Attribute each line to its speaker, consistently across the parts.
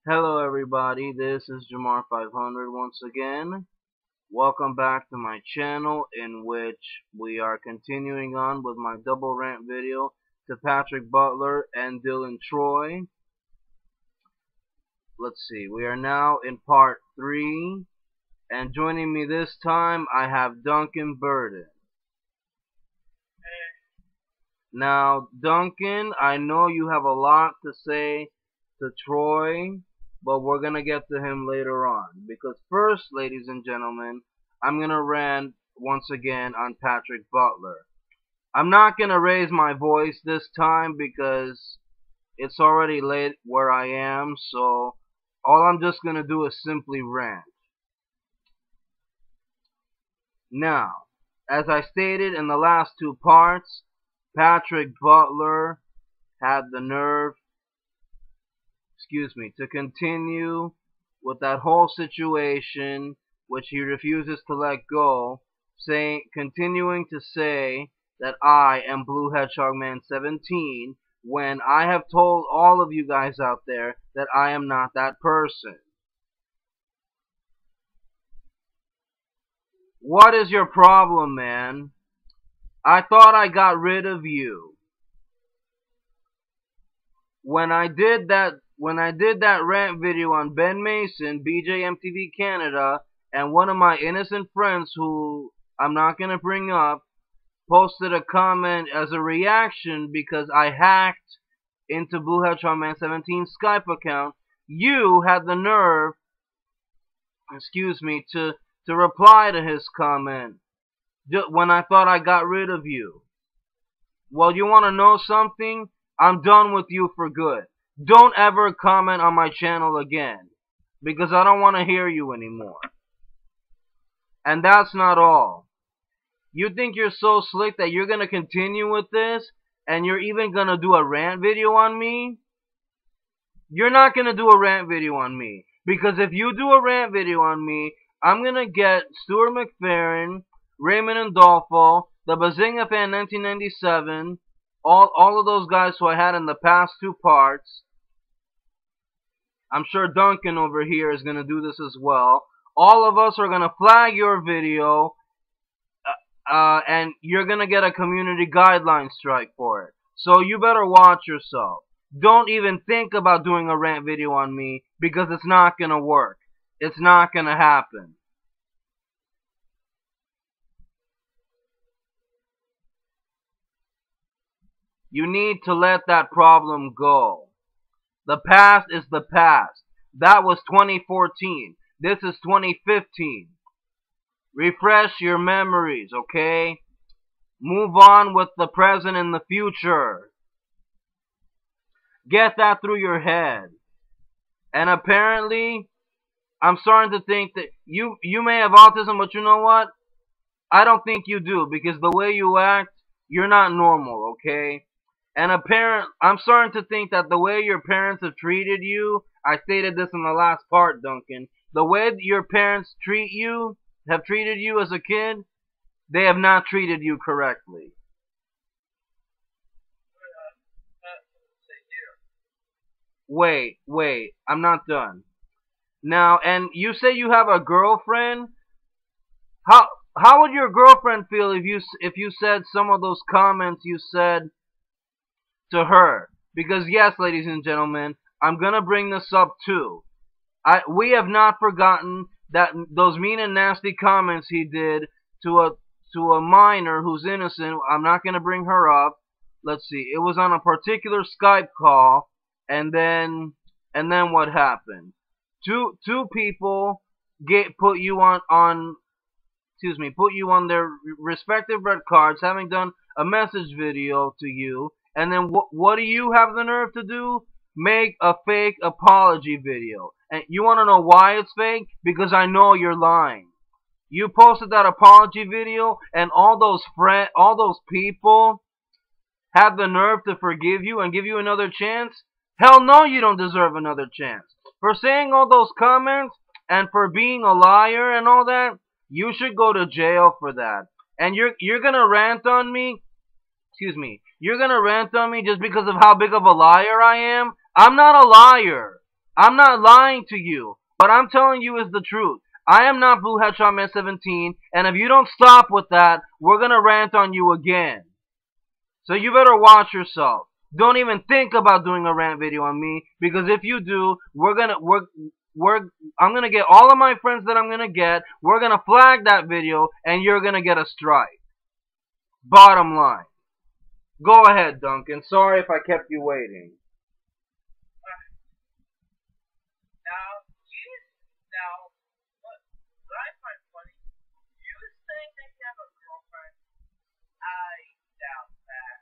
Speaker 1: Hello everybody, this is Jamar500 once again. Welcome back to my channel in which we are continuing on with my double rant video to Patrick Butler and Dillon Troy. Let's see, we are now in part 3 and joining me this time I have Duncan Burden. Now Duncan, I know you have a lot to say to Troy, but we're gonna get to him later on. Because first, ladies and gentlemen, I'm gonna rant once again on Patrick Butler. I'm not gonna raise my voice this time because it's already late where I am, so all I'm just gonna do is simply rant. Now, as I stated in the last two parts, Patrick Butler had the nerve to continue with that whole situation which he refuses to let go, continuing to say that I am Blue Hedgehog Man 17 when I have told all of you guys out there that I am not that person. What is your problem, man? I thought I got rid of you. When I did that rant video on Ben Mason, BJMTV Canada, and one of my innocent friends who I'm not going to bring up, posted a comment as a reaction because I hacked into Blue Hedgehog Man 17's Skype account, you had the nerve, to reply to his comment when I thought I got rid of you. Well, you want to know something? I'm done with you for good. Don't ever comment on my channel again, because I don't want to hear you anymore. And that's not all. You think you're so slick that you're going to continue with this, and you're even going to do a rant video on me? You're not going to do a rant video on me, because if you do a rant video on me, I'm going to get Stuart McFerrin, Raymond Andolfo, the Bazinga Fan 1997, all of those guys who I had in the past two parts. I'm sure Duncan over here is going to do this as well. All of us are going to flag your video, and you're going to get a community guideline strike for it. So you better watch yourself. Don't even think about doing a rant video on me, because it's not going to work. It's not going to happen. You need to let that problem go. The past is the past. That was 2014. This is 2015. Refresh your memories, okay? Move on with the present and the future. Get that through your head. And apparently, I'm starting to think that you may have autism, but you know what? I don't think you do, because the way you act, you're not normal, okay? And I'm starting to think that the way your parents have treated you, I stated this in the last part, Duncan, the way your parents have treated you as a kid, they have not treated you correctly. Wait, I'm not done. Now, and you say you have a girlfriend? How would your girlfriend feel if you said some of those comments you said to her? Because yes, ladies and gentlemen, I'm gonna bring this up too. We have not forgotten that those mean and nasty comments he did to a minor who's innocent. I'm not gonna bring her up. Let's see. It was on a particular Skype call, and then what happened? Two people put you on their respective red cards, having done a message video to you. And then what do you have the nerve to do? Make a fake apology video. And you want to know why it's fake? Because I know you're lying. You posted that apology video, and all those people had the nerve to forgive you and give you another chance? Hell no, you don't deserve another chance. For saying all those comments and for being a liar and all that, you should go to jail for that. And you're gonna rant on me? You're gonna rant on me just because of how big of a liar I am? I'm not a liar. I'm not lying to you. What I'm telling you is the truth. I am not Blue Headshot Man 17, and if you don't stop with that, we're gonna rant on you again. So you better watch yourself. Don't even think about doing a rant video on me, because if you do, I'm gonna get all of my friends that I'm gonna get. We're gonna flag that video, and you're gonna get a strike. Bottom line. Go ahead, Duncan. Sorry if I kept you waiting.
Speaker 2: What I find funny, you saying that you have a girlfriend, I doubt that.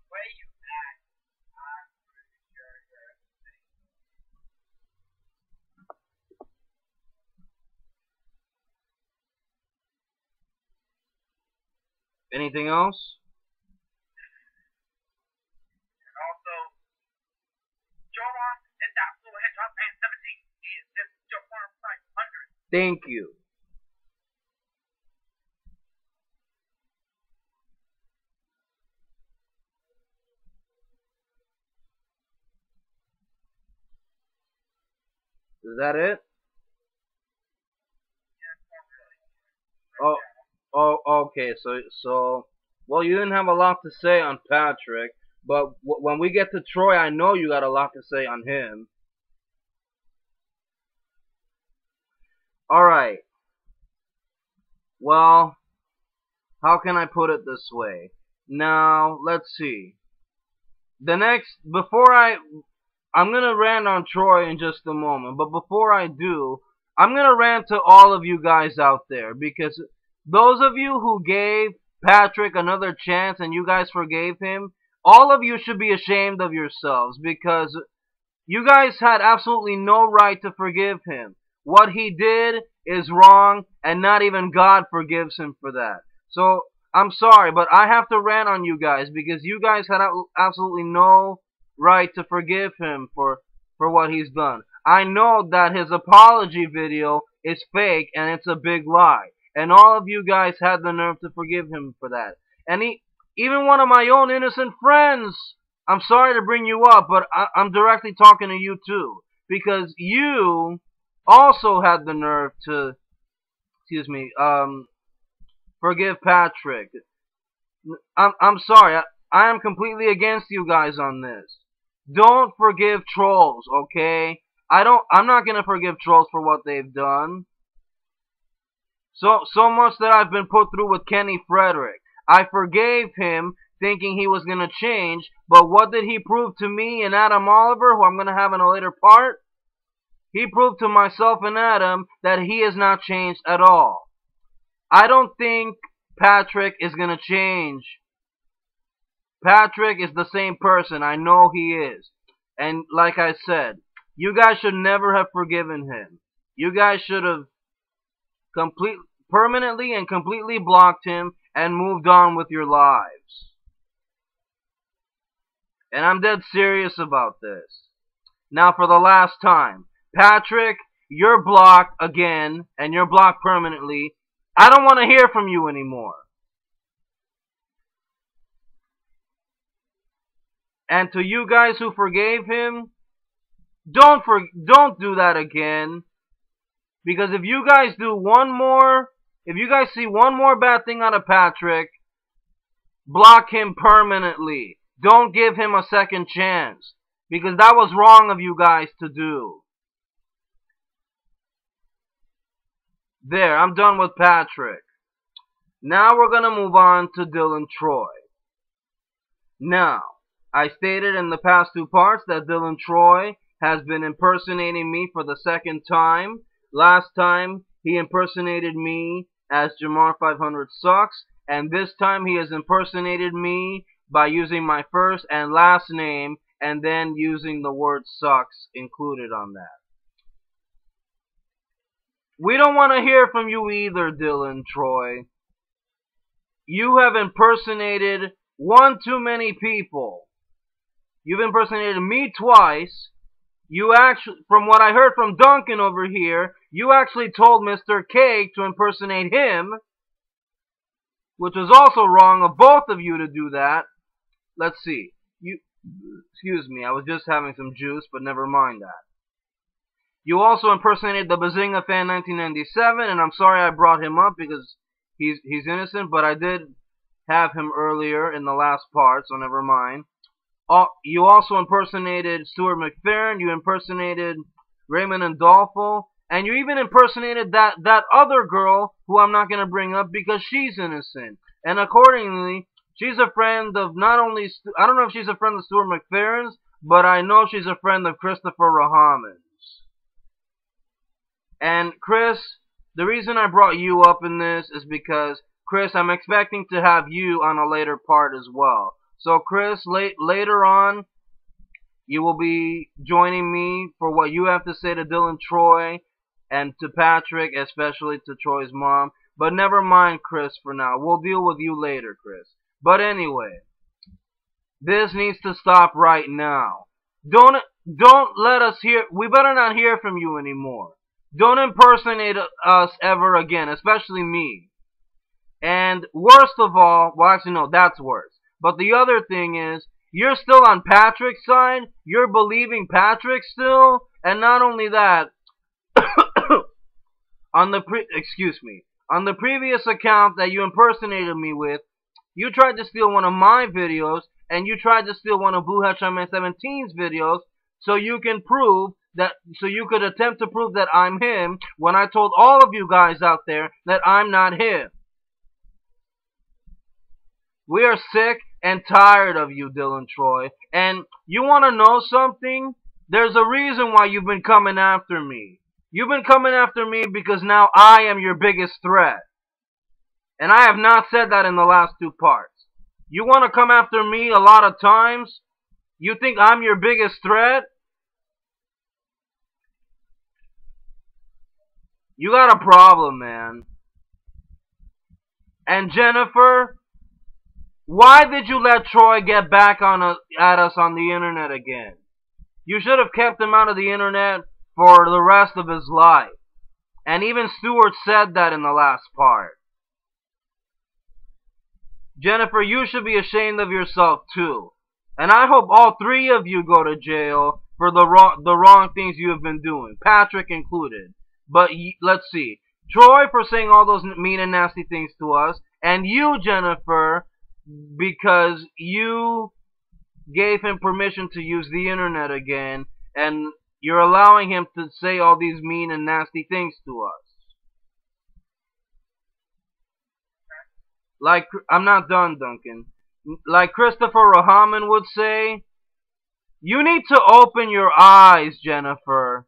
Speaker 2: The way you act, I'm pretty sure you're saying.
Speaker 1: Anything else?
Speaker 2: And also, Joran and that Blue Headshot Man 17 is just Joran 500.
Speaker 1: Thank you. Is that it? Okay. So, well, you didn't have a lot to say on Patrick, but when we get to Troy, I know you got a lot to say on him. All right. Well, how can I put it this way? Now, let's see. I'm gonna rant on Troy in just a moment, but before I do, I'm gonna rant to all of you guys out there, because those of you who gave Patrick another chance and you guys forgave him, all of you should be ashamed of yourselves, because you guys had absolutely no right to forgive him. What he did is wrong, and not even God forgives him for that. So, I'm sorry, but I have to rant on you guys, because you guys had absolutely no right to forgive him for what he's done. I know that his apology video is fake, and it's a big lie. And all of you guys had the nerve to forgive him for that. And even one of my own innocent friends, I'm sorry to bring you up, but I'm directly talking to you too. Because you also had the nerve to, forgive Patrick. I'm sorry, I am completely against you guys on this. Don't forgive trolls, okay? I'm not gonna forgive trolls for what they've done. So much that I've been put through with Kenny Frederick. I forgave him thinking he was gonna change, but what did he prove to me and Adam Oliver, who I'm gonna have in a later part? He proved to myself and Adam that he has not changed at all. I don't think Patrick is gonna change. Patrick is the same person. I know he is. And like I said, you guys should never have forgiven him. You guys should have permanently and completely blocked him and moved on with your lives. And I'm dead serious about this. Now for the last time, Patrick, you're blocked again, and you're blocked permanently. I don't want to hear from you anymore. And to you guys who forgave him, don't do that again. Because if you guys see one more bad thing out of Patrick, block him permanently. Don't give him a second chance. Because that was wrong of you guys to do. There, I'm done with Patrick. Now we're going to move on to Dillon Troy. Now, I stated in the past two parts that Dillon Troy has been impersonating me for the second time. Last time, he impersonated me as Jamar 500 Sucks, and this time he has impersonated me by using my first and last name, and then using the word sucks included on that. We don't want to hear from you either, Dillon Troy. You have impersonated one too many people. You've impersonated me twice. You actually, from what I heard from Duncan over here, you actually told Mr. Cake to impersonate him, which was also wrong of both of you to do that. Let's see. Excuse me, I was just having some juice, but never mind that. You also impersonated the Bazinga Fan 1997, and I'm sorry I brought him up because he's innocent, but I did have him earlier in the last part, so never mind. You also impersonated Stuart McFerrin, you impersonated Raymond Andolfo, and you even impersonated that other girl who I'm not going to bring up because she's innocent. And accordingly, she's a friend of not only, I don't know if she's a friend of Stuart McFerrin's, but I know she's a friend of Christopher Rahaman's. And Chris, the reason I brought you up in this is because, Chris, I'm expecting to have you on a later part as well. So Chris, later on, you will be joining me for what you have to say to Dillon Troy and to Patrick, especially to Troy's mom. But never mind Chris for now. We'll deal with you later, Chris. But anyway, this needs to stop right now. Don't let us hear, we better not hear from you anymore. Don't impersonate us ever again, especially me. And worst of all, well actually no, that's worse. But the other thing is, you're still on Patrick's side, you're believing Patrick still, and not only that, on the previous account that you impersonated me with, you tried to steal one of my videos, and you tried to steal one of Blue Hatchman 17's videos, so you could attempt to prove that I'm him, when I told all of you guys out there that I'm not him. We are sick and tired of you, Dillon Troy. And you want to know something? There's a reason why you've been coming after me. You've been coming after me because now I am your biggest threat. And I have not said that in the last two parts. You want to come after me a lot of times? You think I'm your biggest threat? You got a problem, man. And Jennifer, why did you let Troy get back at us on the internet again? You should have kept him out of the internet for the rest of his life. And even Stuart said that in the last part. Jennifer, you should be ashamed of yourself too. And I hope all three of you go to jail for the wrong things you have been doing, Patrick included. But let's see. Troy for saying all those mean and nasty things to us, and you, Jennifer, because you gave him permission to use the internet again, and you're allowing him to say all these mean and nasty things to us. Like, I'm not done, Duncan. Like Christopher Rahaman would say, you need to open your eyes, Jennifer.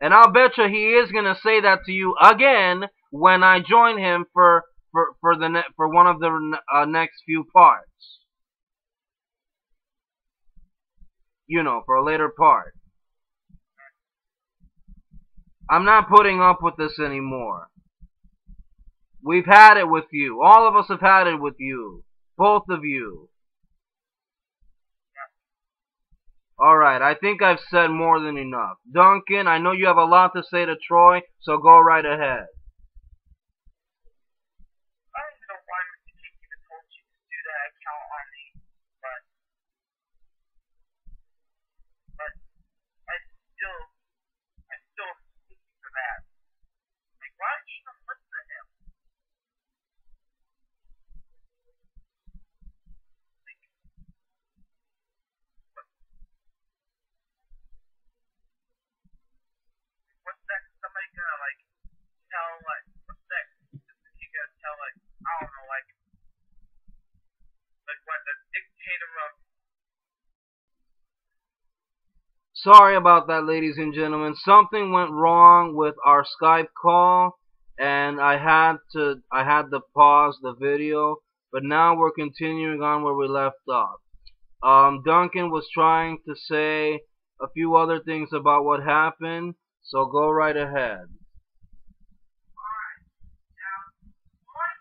Speaker 1: And I'll betcha he is gonna say that to you again when I join him for one of the next few parts. You know, for a later part. I'm not putting up with this anymore. We've had it with you. All of us have had it with you. Both of you. Alright, I think I've said more than enough. Duncan, I know you have a lot to say to Troy, so go right ahead.
Speaker 2: I don't know why Mr. King even told you to do that account on me, but I still hate you for that. Like, why did you even listen to him? What's next? Somebody gonna like tell like what's next? Mr. King gonna tell like I don't know like what the dictator of.
Speaker 1: Sorry about that, ladies and gentlemen. Something went wrong with our Skype call, and I had to pause the video, but now we're continuing on where we left off. Duncan was trying to say a few other things about what happened, so go right ahead.
Speaker 2: Alright, now what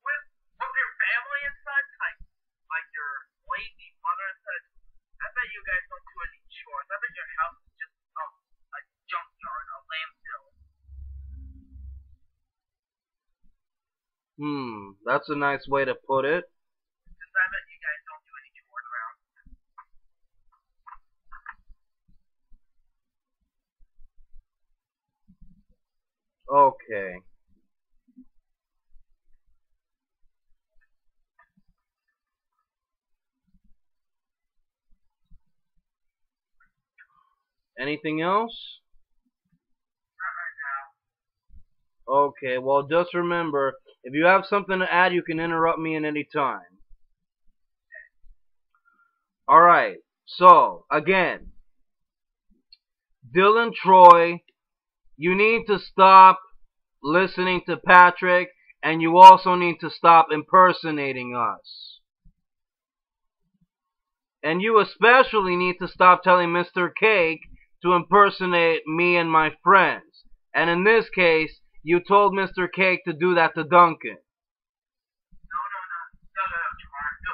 Speaker 2: with your family and such, like your lazy mother and such, I bet you guys don't do any chores. I bet your house is just a junkyard, a landfill.
Speaker 1: That's a nice way to put it.
Speaker 2: Since I bet you guys don't do any chores around.
Speaker 1: Okay. Anything else?
Speaker 2: Not right now.
Speaker 1: Okay, well, just remember, if you have something to add, you can interrupt me at any time. Alright, so, again, Dillon Troy, you need to stop listening to Patrick, and you also need to stop impersonating us. And you especially need to stop telling Mr. Cake to impersonate me and my friends. And in this case, you told Mr. Cake to do that to Duncan.
Speaker 2: No, Troy. No,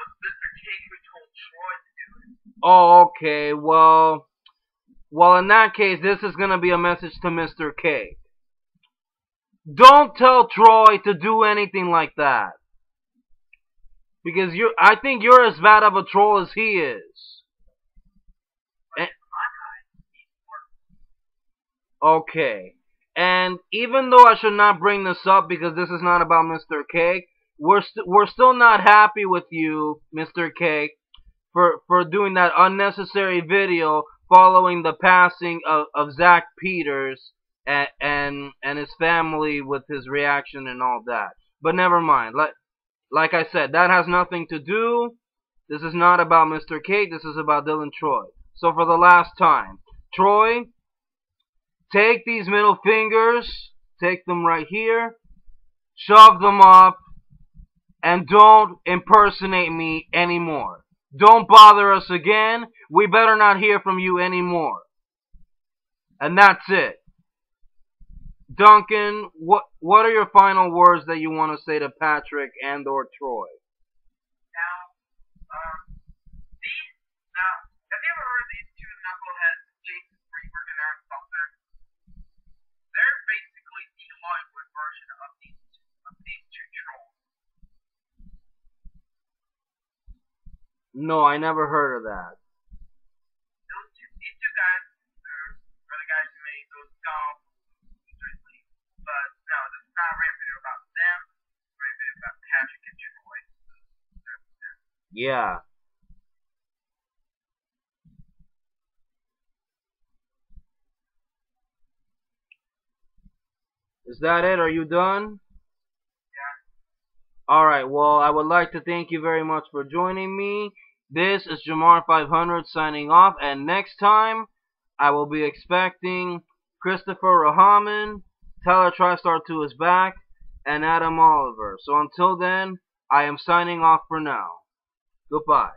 Speaker 2: it's Mr. Cake who told Troy to do it.
Speaker 1: Oh, okay, well, in that case, this is gonna be a message to Mr. Cake. Don't tell Troy to do anything like that. Because I think you're as bad of a troll as he is. And, okay. And even though I should not bring this up because this is not about Mr. Cake, we're still not happy with you, Mr. Cake, for doing that unnecessary video following the passing of Zach Peters and his family with his reaction and all that. But never mind. Like I said, that has nothing to do. This is not about Mr. Cake. This is about Dillon Troy. So for the last time, Troy, take these middle fingers, take them right here, shove them up, and don't impersonate me anymore. Don't bother us again. We better not hear from you anymore. And that's it. Duncan, what are your final words that you want to say to Patrick and or Troy?
Speaker 2: Now, have you ever heard these two knuckleheads, Jason Freeberg and Aaron Butler? They're basically the Hollywood version of these two trolls.
Speaker 1: No, I never heard of that.
Speaker 2: These two guys are the guys who made those golf. But no, this is not a rant video about them. It's a rant video about Patrick and Troy.
Speaker 1: Yeah. Is that it? Are you done?
Speaker 2: Yeah.
Speaker 1: Alright, well, I would like to thank you very much for joining me. This is Jamar500 signing off, and next time, I will be expecting Christopher Rahaman, Tyler TriStar 2 is back, and Adam Oliver. So until then, I am signing off for now. Goodbye.